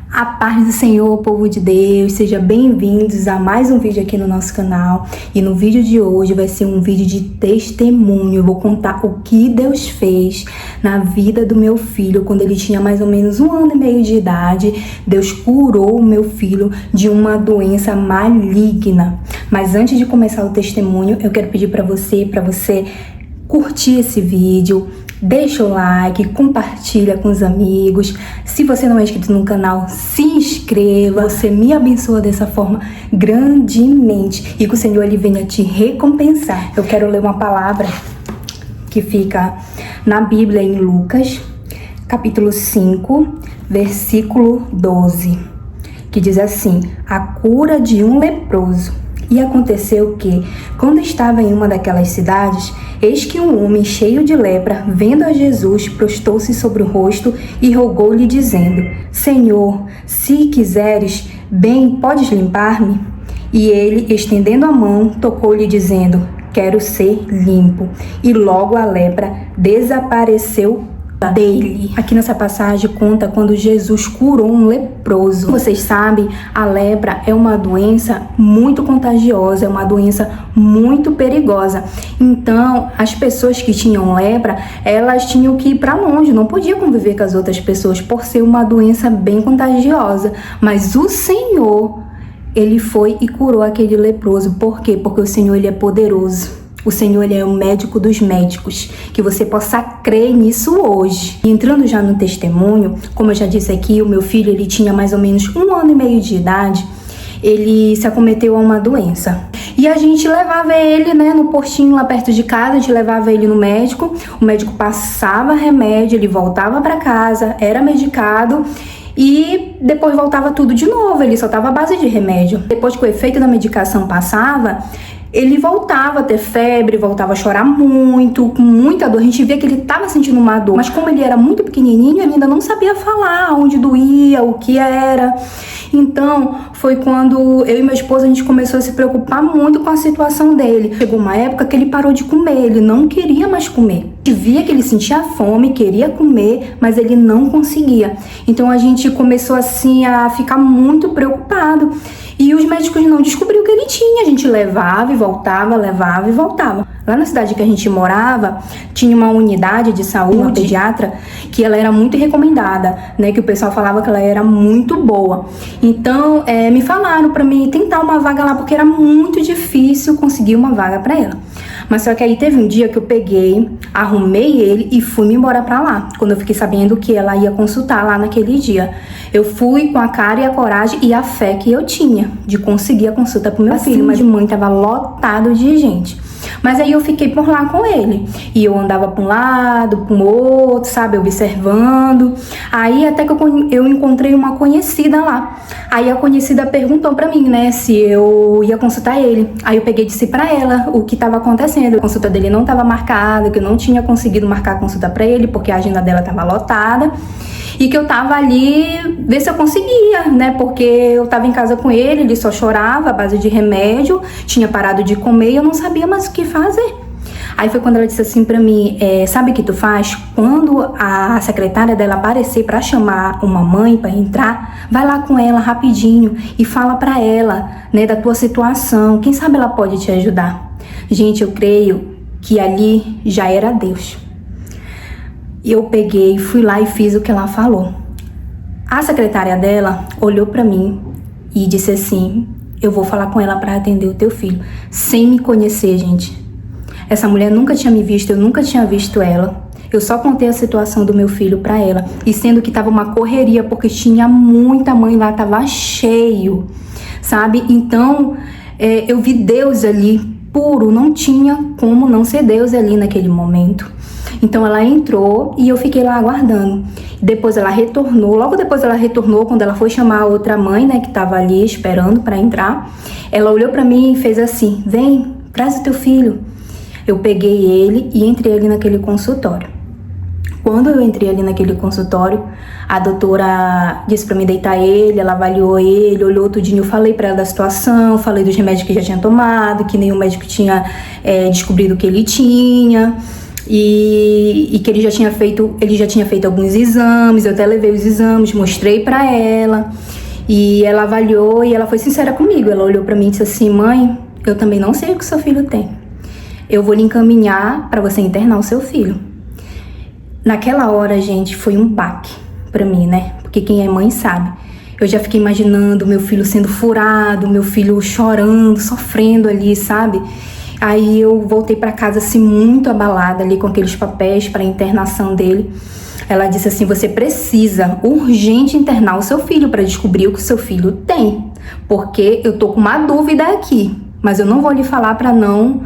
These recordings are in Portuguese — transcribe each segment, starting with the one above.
A paz do Senhor, povo de Deus, sejam bem-vindos a mais um vídeo aqui no nosso canal. E no vídeo de hoje vai ser um vídeo de testemunho. Eu vou contar o que Deus fez na vida do meu filho quando ele tinha mais ou menos 1 ano e meio de idade. Deus curou o meu filho de uma doença maligna. Mas antes de começar o testemunho, eu quero pedir para você curtir esse vídeo. Deixa o like, compartilha com os amigos. Se você não é inscrito no canal, se inscreva. Você me abençoa dessa forma grandemente e que o Senhor ele venha te recompensar. Eu quero ler uma palavra que fica na Bíblia em Lucas, capítulo 5, versículo 12, que diz assim: a cura de um leproso. E aconteceu que, quando estava em uma daquelas cidades, eis que um homem cheio de lepra, vendo a Jesus, prostou-se sobre o rosto e rogou-lhe, dizendo: Senhor, se quiseres, bem, podes limpar-me? E ele, estendendo a mão, tocou-lhe, dizendo: quero ser limpo. E logo a lepra desapareceu dele. Aqui nessa passagem conta quando Jesus curou um leproso. Vocês sabem, a lepra é uma doença muito contagiosa, é uma doença muito perigosa. Então, as pessoas que tinham lepra, elas tinham que ir para longe, não podiam conviver com as outras pessoas por ser uma doença bem contagiosa. Mas o Senhor, ele foi e curou aquele leproso. Por quê? Porque o Senhor, ele é poderoso. O Senhor ele é o médico dos médicos, que você possa crer nisso hoje. E entrando já no testemunho, como eu já disse aqui, o meu filho ele tinha mais ou menos 1 ano e meio de idade, ele se acometeu a uma doença. E a gente levava ele, no postinho lá perto de casa, a gente levava ele no médico, o médico passava remédio, ele voltava para casa, era medicado, e depois voltava tudo de novo, ele só estava à base de remédio. Depois que o efeito da medicação passava, ele voltava a ter febre, voltava a chorar muito, com muita dor. A gente via que ele estava sentindo uma dor, mas como ele era muito pequenininho, ele ainda não sabia falar onde doía, o que era. Então, foi quando eu e meu esposo, a gente começou a se preocupar muito com a situação dele. Chegou uma época que ele parou de comer, ele não queria mais comer. A gente via que ele sentia fome, queria comer, mas ele não conseguia. Então, a gente começou assim a ficar muito preocupado. E os médicos não descobriram o que ele tinha. A gente levava e voltava, levava e voltava. Lá na cidade que a gente morava, tinha uma unidade de saúde, uma pediatra, que ela era muito recomendada, que o pessoal falava que ela era muito boa. Então, me falaram pra mim tentar uma vaga lá, porque era muito difícil conseguir uma vaga pra ela. Mas só que aí teve um dia que eu peguei, arrumei ele e fui me embora pra lá. Quando eu fiquei sabendo que ela ia consultar lá naquele dia. Eu fui com a cara e a coragem e a fé que eu tinha de conseguir a consulta pro meu filho. Mas de mãe tava lotado de gente. Mas aí eu fiquei por lá com ele. E eu andava pra um lado, pro outro, sabe? Observando. Aí até que eu encontrei uma conhecida lá. Aí a conhecida perguntou pra mim, se eu ia consultar ele. Aí eu peguei e disse pra ela o que tava acontecendo. A consulta dele não tava marcada, que eu não tinha conseguido marcar a consulta pra ele, porque a agenda dela tava lotada. E que eu tava ali, ver se eu conseguia, porque eu tava em casa com ele, ele só chorava à base de remédio, tinha parado de comer e eu não sabia mais o que fazer. Aí foi quando ela disse assim pra mim, sabe o que tu faz? Quando a secretária dela aparecer pra chamar uma mãe pra entrar, vai lá com ela rapidinho e fala pra ela, da tua situação, quem sabe ela pode te ajudar. Gente, eu creio que ali já era Deus. Eu peguei, fui lá e fiz o que ela falou. A secretária dela olhou pra mim e disse assim: eu vou falar com ela pra atender o teu filho. Sem me conhecer, gente. Essa mulher nunca tinha me visto, eu nunca tinha visto ela. Eu só contei a situação do meu filho pra ela. E sendo que tava uma correria, porque tinha muita mãe lá, tava cheio, sabe? Então, eu vi Deus ali puro, não tinha como não ser Deus ali naquele momento. Então ela entrou e eu fiquei lá aguardando. Depois ela retornou, logo depois ela retornou, quando ela foi chamar a outra mãe, que tava ali esperando para entrar. Ela olhou para mim e fez assim: vem, traz o teu filho. Eu peguei ele e entrei ali naquele consultório. Quando eu entrei ali naquele consultório, a doutora disse para mim deitar ele, ela avaliou ele, olhou tudinho, eu falei para ela da situação, falei dos remédios que já tinha tomado, que nenhum médico tinha descobrido o que ele tinha. e que ele já tinha feito alguns exames. Eu até levei os exames, mostrei pra ela, e ela avaliou e ela foi sincera comigo. Ela olhou pra mim e disse assim: mãe, eu também não sei o que seu filho tem, eu vou lhe encaminhar pra você internar o seu filho. Naquela hora, gente, foi um baque pra mim, né? Porque quem é mãe sabe. Eu já fiquei imaginando meu filho sendo furado, meu filho chorando, sofrendo ali, sabe? Aí eu voltei pra casa assim muito abalada ali com aqueles papéis para internação dele. Ela disse assim: você precisa urgente internar o seu filho para descobrir o que o seu filho tem, porque eu tô com uma dúvida aqui, mas eu não vou lhe falar para não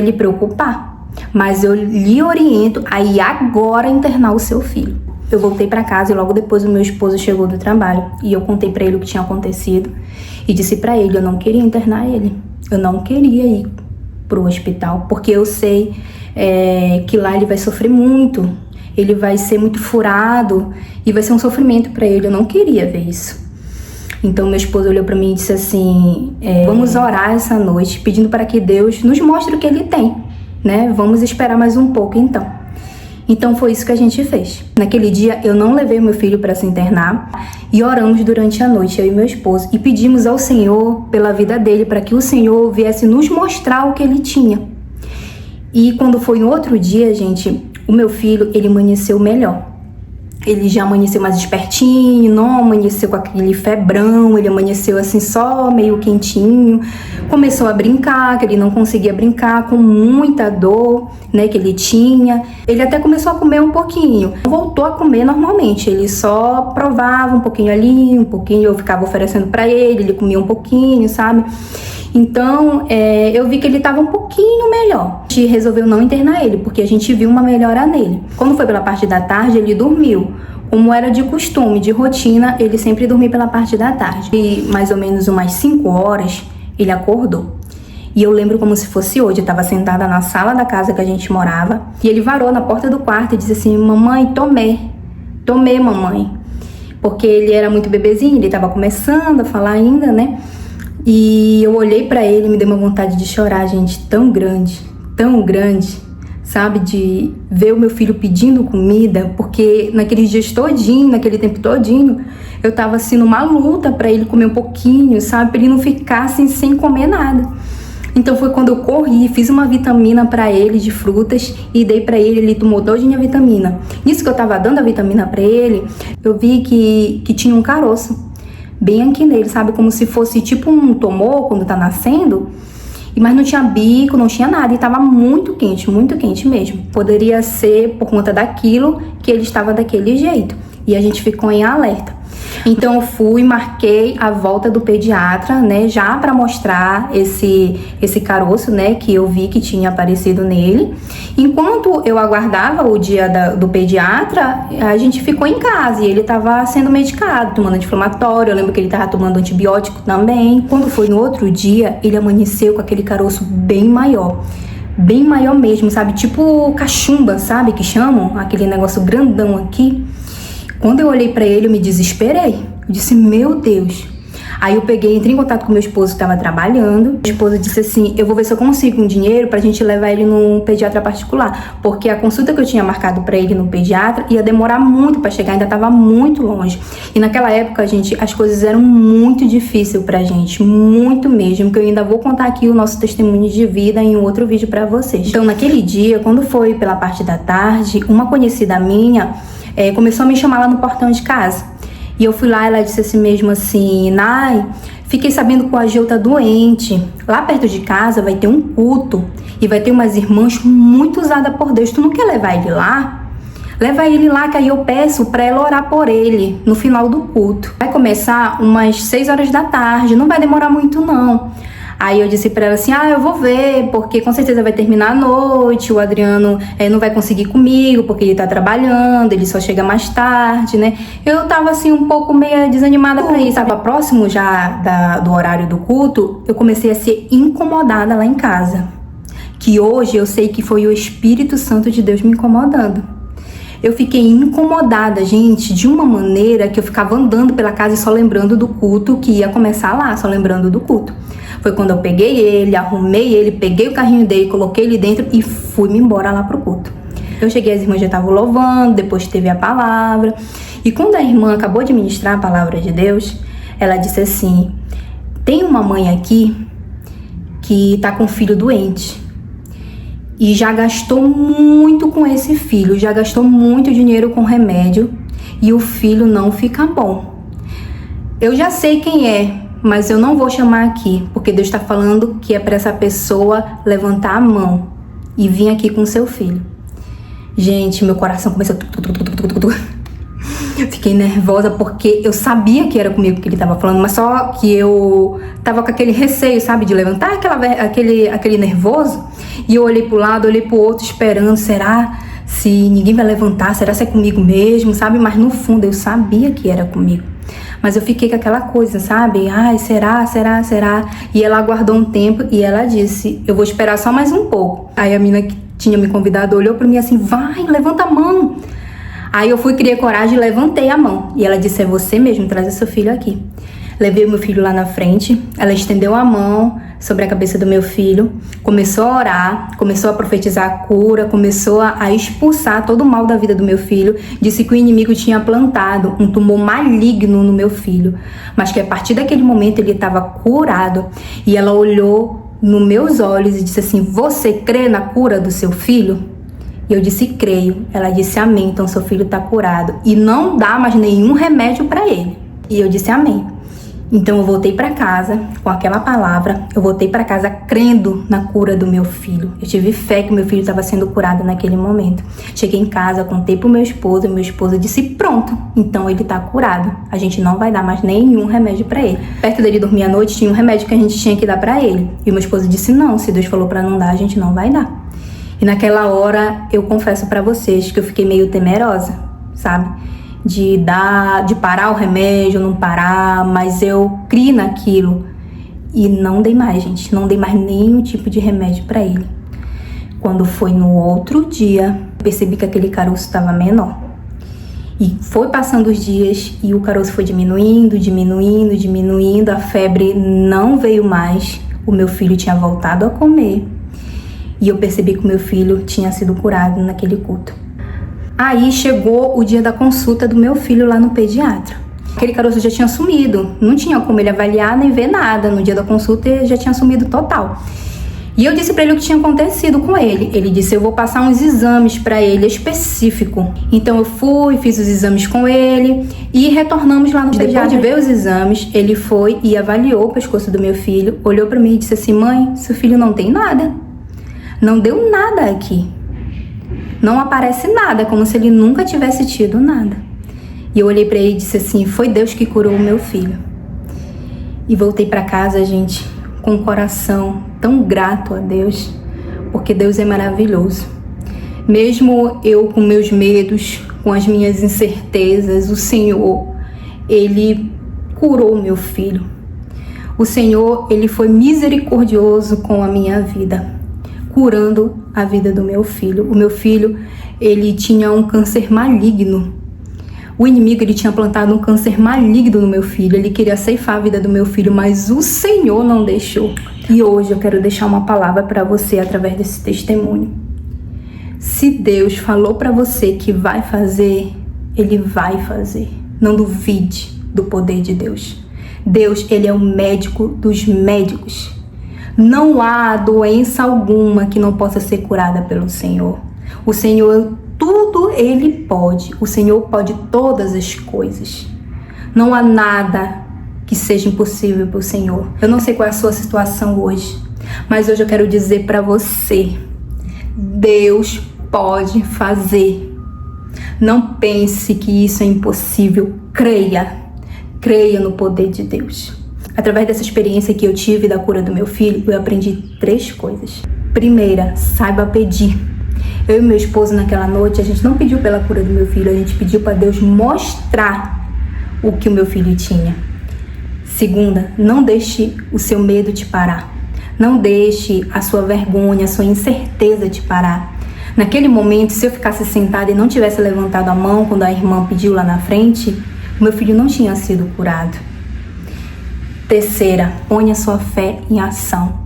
lhe preocupar, mas eu lhe oriento a ir agora internar o seu filho. Eu voltei para casa e logo depois o meu esposo chegou do trabalho e eu contei para ele o que tinha acontecido e disse para ele: eu não queria internar ele, eu não queria ir pro hospital, porque eu sei que lá ele vai sofrer muito, ele vai ser muito furado e vai ser um sofrimento para ele. Eu não queria ver isso. Então meu esposo olhou para mim e disse assim: vamos orar essa noite pedindo para que Deus nos mostre o que ele tem, né? Vamos esperar mais um pouco então. Então foi isso que a gente fez. Naquele dia eu não levei meu filho para se internar e oramos durante a noite, eu e meu esposo, e pedimos ao Senhor pela vida dele, para que o Senhor viesse nos mostrar o que ele tinha. E quando foi no outro dia, gente, o meu filho, ele amanheceu melhor. Ele já amanheceu mais espertinho, não amanheceu com aquele febrão, ele amanheceu assim só meio quentinho. Começou a brincar, que ele não conseguia brincar, com muita dor, né, que ele tinha. Ele até começou a comer um pouquinho, voltou a comer normalmente, ele só provava um pouquinho ali, um pouquinho eu ficava oferecendo pra ele comia um pouquinho, sabe? Então, eu vi que ele estava um pouquinho melhor. A gente resolveu não internar ele, porque a gente viu uma melhora nele. Quando foi pela parte da tarde, ele dormiu. Como era de costume, de rotina, ele sempre dormia pela parte da tarde. E mais ou menos umas 5 horas, ele acordou. E eu lembro como se fosse hoje. Eu estava sentada na sala da casa que a gente morava. E ele varou na porta do quarto e disse assim: mamãe, tomei, mamãe. Porque ele era muito bebezinho, ele estava começando a falar ainda, né? E eu olhei pra ele e me deu uma vontade de chorar, gente, tão grande, sabe? De ver o meu filho pedindo comida, porque naqueles dias todinho, naquele tempo todinho, eu tava assim numa luta pra ele comer um pouquinho, sabe? Pra ele não ficar assim sem comer nada. Então foi quando eu corri, fiz uma vitamina pra ele de frutas e dei pra ele tomou todinha a vitamina. Nisso que eu tava dando a vitamina pra ele, eu vi que tinha um caroço bem aqui nele, sabe? Como se fosse tipo um tumor quando tá nascendo, mas não tinha bico, não tinha nada, e tava muito quente mesmo. Poderia ser por conta daquilo que ele estava daquele jeito, e a gente ficou em alerta. Então eu fui, marquei a volta do pediatra, né, já para mostrar esse caroço, né, que eu vi que tinha aparecido nele. Enquanto eu aguardava o dia do pediatra, a gente ficou em casa e ele estava sendo medicado, tomando anti-inflamatório. Eu lembro que ele estava tomando antibiótico também. Quando foi no outro dia, ele amanheceu com aquele caroço bem maior mesmo, sabe? Tipo cachumba, sabe? Que chamam, aquele negócio grandão aqui. Quando eu olhei pra ele, eu me desesperei. Eu disse: meu Deus. Aí eu entrei em contato com meu esposo que estava trabalhando. Meu esposo disse assim: eu vou ver se eu consigo um dinheiro pra gente levar ele num pediatra particular, porque a consulta que eu tinha marcado pra ele no pediatra ia demorar muito pra chegar, ainda estava muito longe. E naquela época, gente, as coisas eram muito difíceis pra gente, muito mesmo, que eu ainda vou contar aqui o nosso testemunho de vida em um outro vídeo pra vocês. Então, naquele dia, quando foi pela parte da tarde, uma conhecida minha começou a me chamar lá no portão de casa. E eu fui lá, ela disse assim mesmo assim: Nai, fiquei sabendo que o Ageu tá doente. Lá perto de casa vai ter um culto e vai ter umas irmãs muito usadas por Deus. Tu não quer levar ele lá? Leva ele lá, que aí eu peço pra ela orar por ele no final do culto. Vai começar umas 6 horas da tarde, não vai demorar muito não. Aí eu disse pra ela assim: eu vou ver, porque com certeza vai terminar a noite, o Adriano não vai conseguir comigo, porque ele tá trabalhando, ele só chega mais tarde, né? Eu tava assim um pouco meio desanimada pra isso. Tava próximo já do horário do culto, eu comecei a ser incomodada lá em casa. Que hoje eu sei que foi o Espírito Santo de Deus me incomodando. Eu fiquei incomodada, gente, de uma maneira que eu ficava andando pela casa e só lembrando do culto que ia começar lá, só lembrando do culto. Foi quando eu peguei ele, arrumei ele, peguei o carrinho dele, coloquei ele dentro e fui-me embora lá pro culto. Eu cheguei, as irmãs já estavam louvando, depois teve a palavra. E quando a irmã acabou de ministrar a palavra de Deus, ela disse assim: tem uma mãe aqui que tá com um filho doente e já gastou muito com esse filho, já gastou muito dinheiro com remédio e o filho não fica bom. Eu já sei quem é, mas eu não vou chamar aqui, porque Deus está falando que é para essa pessoa levantar a mão e vir aqui com seu filho. Gente, meu coração começou... Fiquei nervosa porque eu sabia que era comigo que ele estava falando, mas só que eu tava com aquele receio, sabe, de levantar aquele nervoso. E eu olhei pro lado, olhei pro outro, esperando, será se ninguém vai levantar? Será se é comigo mesmo, sabe? Mas no fundo eu sabia que era comigo. Mas eu fiquei com aquela coisa, sabe? Ai, será? E ela aguardou um tempo e ela disse: eu vou esperar só mais um pouco. Aí a menina que tinha me convidado olhou pra mim assim: vai, levanta a mão. Aí eu fui, criei coragem e levantei a mão. E ela disse: é você mesmo, traz seu filho aqui. Levei o meu filho lá na frente, ela estendeu a mão sobre a cabeça do meu filho, começou a orar, começou a profetizar a cura, começou a expulsar todo o mal da vida do meu filho. Disse que o inimigo tinha plantado um tumor maligno no meu filho, mas que a partir daquele momento ele estava curado. E ela olhou nos meus olhos e disse assim: você crê na cura do seu filho? E eu disse: creio. Ela disse: amém, então seu filho está curado e não dá mais nenhum remédio para ele. E eu disse: amém. Então eu voltei para casa com aquela palavra, eu voltei para casa crendo na cura do meu filho. Eu tive fé que meu filho estava sendo curado naquele momento. Cheguei em casa, contei pro meu esposo disse: pronto, então ele tá curado. A gente não vai dar mais nenhum remédio para ele. Perto dele dormir à noite tinha um remédio que a gente tinha que dar para ele. E o meu esposo disse: não, se Deus falou para não dar, a gente não vai dar. E naquela hora eu confesso para vocês que eu fiquei meio temerosa, sabe? De parar o remédio, não parar, mas eu criei naquilo e não dei mais, gente, não dei mais nenhum tipo de remédio para ele. Quando foi no outro dia, percebi que aquele caroço estava menor. E foi passando os dias e o caroço foi diminuindo, a febre não veio mais, o meu filho tinha voltado a comer e eu percebi que o meu filho tinha sido curado naquele culto. Aí chegou o dia da consulta do meu filho lá no pediatra. Aquele caroço já tinha sumido, não tinha como ele avaliar nem ver nada. No dia da consulta ele já tinha sumido total. E eu disse pra ele o que tinha acontecido com ele. Ele disse: eu vou passar uns exames pra ele específico. Então eu fui, fiz os exames com ele e retornamos lá no pediatra. Depois de ver os exames, ele foi e avaliou o pescoço do meu filho, olhou pra mim e disse assim: mãe, seu filho não tem nada. Não deu nada aqui. Não aparece nada, como se ele nunca tivesse tido nada. E eu olhei pra ele e disse assim: foi Deus que curou o meu filho. E voltei pra casa, gente, com o coração tão grato a Deus, porque Deus é maravilhoso. Mesmo eu com meus medos, com as minhas incertezas, o Senhor, Ele curou o meu filho. O Senhor, Ele foi misericordioso com a minha vida, curando a vida do meu filho. O meu filho, ele tinha um câncer maligno. O inimigo, ele tinha plantado um câncer maligno no meu filho. Ele queria ceifar a vida do meu filho, mas o Senhor não deixou. E hoje eu quero deixar uma palavra para você através desse testemunho. Se Deus falou para você que vai fazer, Ele vai fazer. Não duvide do poder de Deus. Deus, Ele é o médico dos médicos. Não há doença alguma que não possa ser curada pelo Senhor. O Senhor, tudo Ele pode. O Senhor pode todas as coisas. Não há nada que seja impossível para o Senhor. Eu não sei qual é a sua situação hoje, mas hoje eu quero dizer para você: Deus pode fazer. Não pense que isso é impossível. Creia. Creia no poder de Deus. Através dessa experiência que eu tive da cura do meu filho, eu aprendi 3 coisas. Primeira, saiba pedir. Eu e meu esposo naquela noite, a gente não pediu pela cura do meu filho, a gente pediu para Deus mostrar o que o meu filho tinha. Segunda, não deixe o seu medo te parar. Não deixe a sua vergonha, a sua incerteza te parar. Naquele momento, se eu ficasse sentada e não tivesse levantado a mão quando a irmã pediu lá na frente, o meu filho não tinha sido curado. Terceira, ponha sua fé em ação.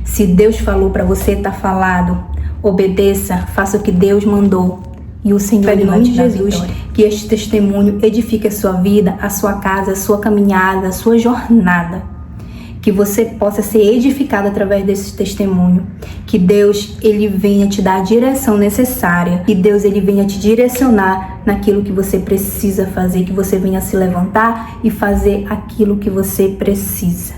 Se Deus falou para você, tá falado. Obedeça, faça o que Deus mandou. E o Senhor, em nome de Jesus, que este testemunho edifique a sua vida, a sua casa, a sua caminhada, a sua jornada. Que você possa ser edificado através desse testemunho. Que Deus, Ele venha te dar a direção necessária. Que Deus, Ele venha te direcionar naquilo que você precisa fazer. Que você venha se levantar e fazer aquilo que você precisa.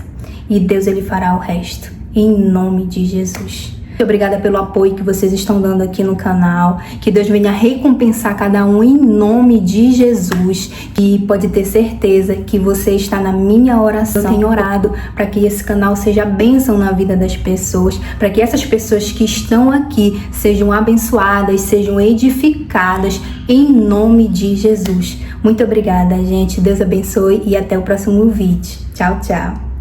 E Deus, Ele fará o resto. Em nome de Jesus. Muito obrigada pelo apoio que vocês estão dando aqui no canal. Que Deus venha recompensar cada um em nome de Jesus. E pode ter certeza que você está na minha oração. Eu tenho orado para que esse canal seja bênção na vida das pessoas. Para que essas pessoas que estão aqui sejam abençoadas, sejam edificadas em nome de Jesus. Muito obrigada, gente. Deus abençoe e até o próximo vídeo. Tchau, tchau.